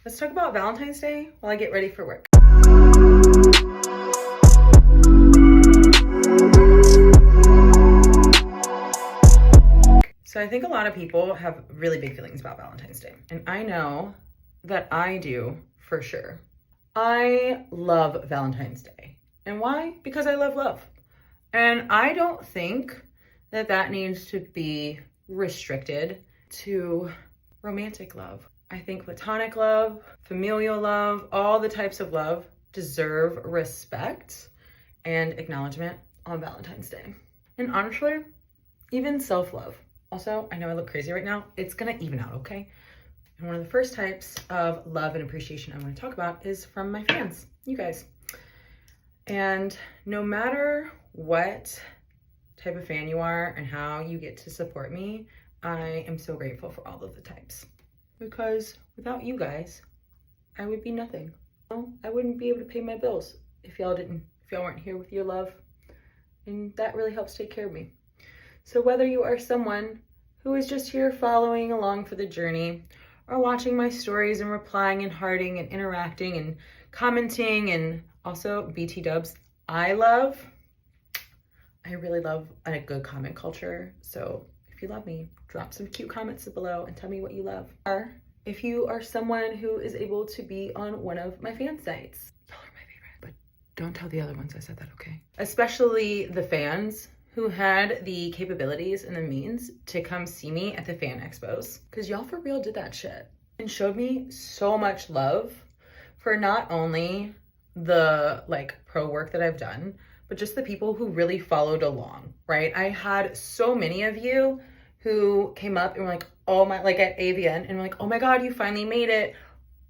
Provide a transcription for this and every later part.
Let's talk about Valentine's Day while I get ready for work. So I think a lot of people have really big feelings about Valentine's Day, and I know that I do for sure. I love Valentine's Day. And why? Because I love love. And I don't think that that needs to be restricted to romantic love. I think platonic love, familial love, all the types of love deserve respect and acknowledgement on Valentine's Day. And honestly, even self-love. Also, I know I look crazy right now. It's gonna even out, okay? And one of the first types of love and appreciation I'm gonna talk about is from my fans, you guys. And no matter what type of fan you are and how you get to support me, I am so grateful for all of the types. Because without you guys, I would be nothing. I wouldn't be able to pay my bills if y'all weren't here with your love. And that really helps take care of me. So whether you are someone who is just here following along for the journey, or watching my stories and replying and hearting and interacting and commenting, and also BT dubs, I really love a good comment culture. So if you love me, drop some cute comments below and tell me what you love. Or if you are someone who is able to be on one of my fan sites, y'all are my favorite. But don't tell the other ones I said that, okay? Especially the fans who had the capabilities and the means to come see me at the fan expos. Cause y'all for real did that shit and showed me so much love for not only the pro work that I've done, but just the people who really followed along, right? I had so many of you who came up and were like, oh my, at AVN, and were like, oh my God, you finally made it.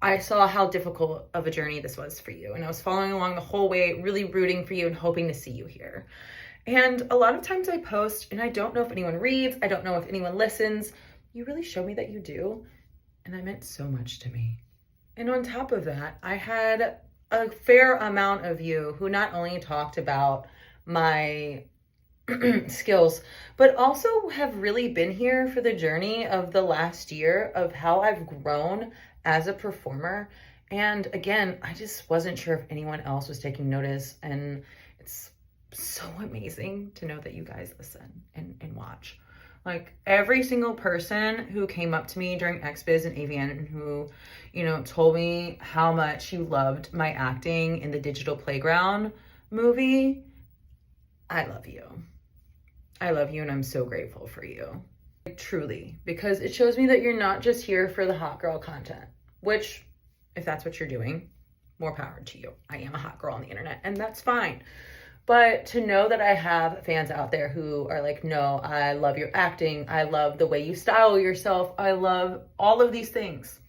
I saw how difficult of a journey this was for you. And I was following along the whole way, really rooting for you and hoping to see you here. And a lot of times I post and I don't know if anyone reads, I don't know if anyone listens. You really show me that you do. And that meant so much to me. And on top of that, I had a fair amount of you who not only talked about my skills, but also have really been here for the journey of the last year of how I've grown as a performer. And again, I just wasn't sure if anyone else was taking notice. And it's so amazing to know that you guys listen and watch. Every single person who came up to me during XBiz and AVN and who, told me how much you loved my acting in the Digital Playground movie, I love you. I love you and I'm so grateful for you. Truly, because it shows me that you're not just here for the hot girl content, which if that's what you're doing, more power to you. I am a hot girl on the internet and that's fine. But to know that I have fans out there who are like, no, I love your acting. I love the way you style yourself. I love all of these things.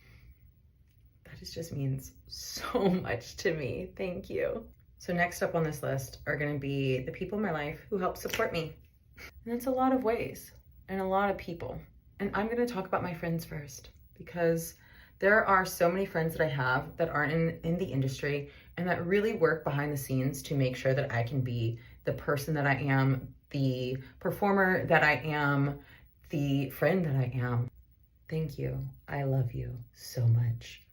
That just means so much to me. Thank you. So next up on this list are going to be the people in my life who help support me. And that's a lot of ways and a lot of people. And I'm going to talk about my friends first because there are so many friends that I have that aren't in the industry and that really work behind the scenes to make sure that I can be the person that I am, the performer that I am, the friend that I am. Thank you. I love you so much.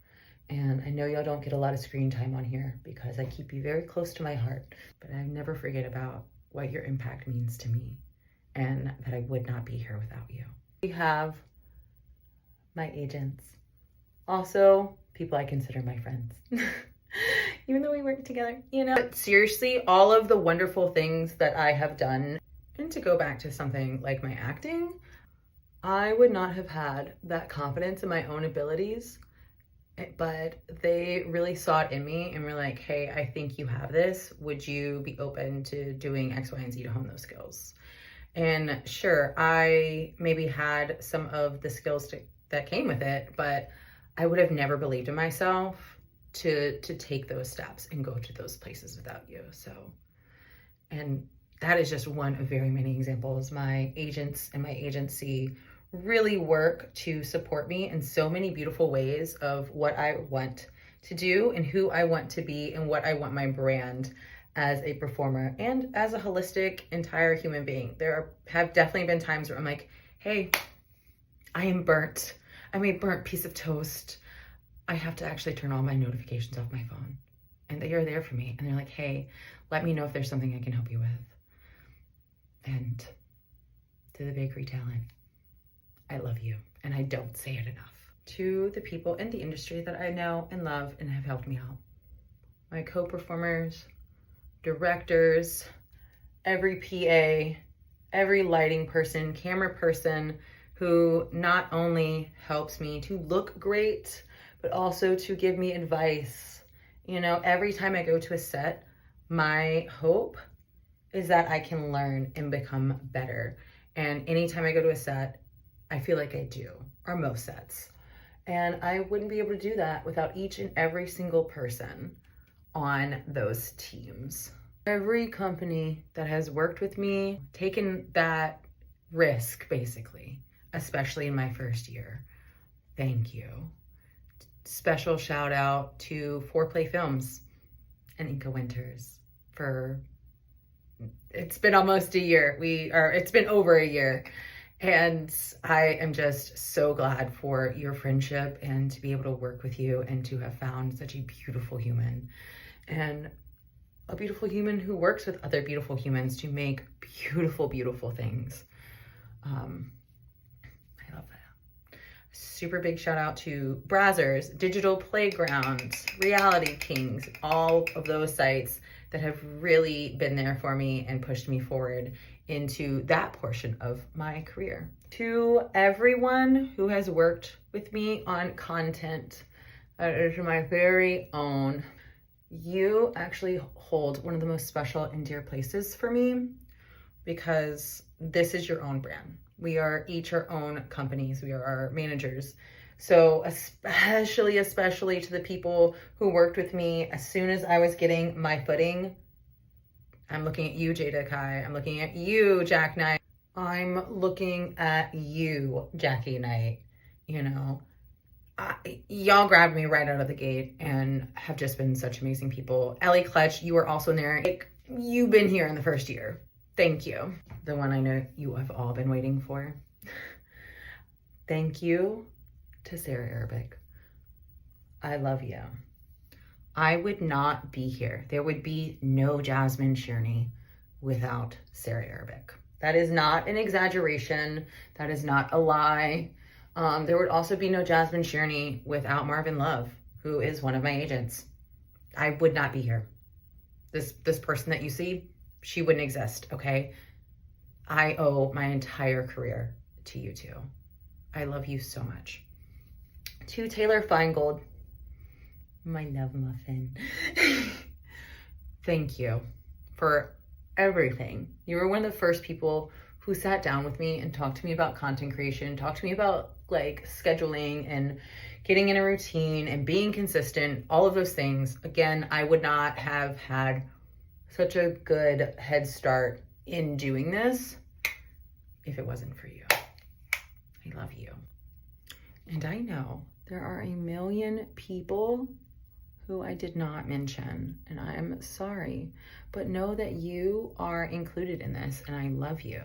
And I know y'all don't get a lot of screen time on here because I keep you very close to my heart, but I never forget about what your impact means to me and that I would not be here without you. We have my agents. Also, people I consider my friends, even though we work together, But seriously, all of the wonderful things that I have done, and to go back to something like my acting, I would not have had that confidence in my own abilities, but they really saw it in me and were like, hey, I think you have this. Would you be open to doing X, Y, and Z to hone those skills? And sure, I maybe had some of the skills that came with it, but I would have never believed in myself to take those steps and go to those places without you. So, and that is just one of very many examples. My agents and my agency really work to support me in so many beautiful ways of what I want to do and who I want to be and what I want my brand as a performer and as a holistic entire human being. There have definitely been times where I'm like, hey, I am burnt. I'm a burnt piece of toast. I have to actually turn all my notifications off my phone. And they are there for me. And they're like, hey, let me know if there's something I can help you with. And to the bakery talent, I love you. And I don't say it enough. To the people in the industry that I know and love and have helped me out. My co-performers, directors, every PA, every lighting person, camera person who not only helps me to look great, but also to give me advice. You know, every time I go to a set, my hope is that I can learn and become better. And anytime I go to a set, I feel like I do, or most sets. And I wouldn't be able to do that without each and every single person on those teams. Every company that has worked with me, taken that risk basically, especially in my first year, thank you. Special shout out to Foreplay Films and Inca Winters for, it's been almost a year. It's been over a year. And I am just so glad for your friendship and to be able to work with you and to have found such a beautiful human. And a beautiful human who works with other beautiful humans to make beautiful, beautiful things. I love that. Super big shout out to Brazzers, Digital Playgrounds, Reality Kings, all of those sites that have really been there for me and pushed me forward into that portion of my career. To everyone who has worked with me on content that is my very own, you actually hold one of the most special and dear places for me because this is your own brand. We are each our own companies. We are our managers. So especially to the people who worked with me as soon as I was getting my footing, I'm looking at you, Jada Kai. I'm looking at you, Jack Knight. I'm looking at you, Jackie Knight. You know, y'all grabbed me right out of the gate and have just been such amazing people. Ellie Clutch, you were also in there. Like, you've been here in the first year. Thank you. The one I know you have all been waiting for. Thank you to Sarah Arabic. I love you. I would not be here. There would be no Jasmine Shearney without Sarah Arabic. That is not an exaggeration. That is not a lie. There would also be no Jasmine Shearney without Marvin Love, who is one of my agents. I would not be here. This person that you see, she wouldn't exist, okay? I owe my entire career to you two. I love you so much. To Taylor Feingold, my love muffin. Thank you for everything. You were one of the first people who sat down with me and talked to me about content creation, talked to me about like scheduling and getting in a routine and being consistent, all of those things. Again, I would not have had such a good head start in doing this if it wasn't for you. I love you. And I know there are a million people who I did not mention, and I'm sorry, but know that you are included in this, and I love you.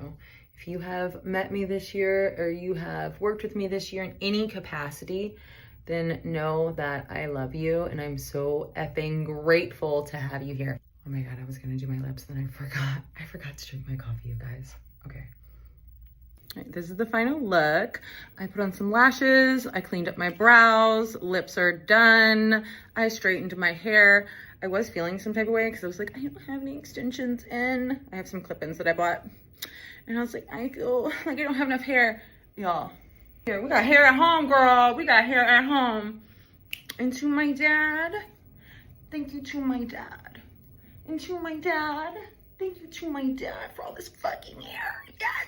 If you have met me this year or you have worked with me this year in any capacity, then know that I love you, and I'm so effing grateful to have you here. Oh my God, I was gonna do my lips, then I forgot to drink my coffee, you guys. Okay. All right, this is the final look. I put on some lashes, I cleaned up my brows, lips are done, I straightened my hair. I was feeling some type of way because I was like, I don't have any extensions in. I have some clip-ins that I bought. And I was like, I feel like I don't have enough hair. Y'all, here, we got hair at home, girl. We got hair at home. And to my dad, thank you to my dad. And to my dad, thank you to my dad for all this fucking hair. Yes.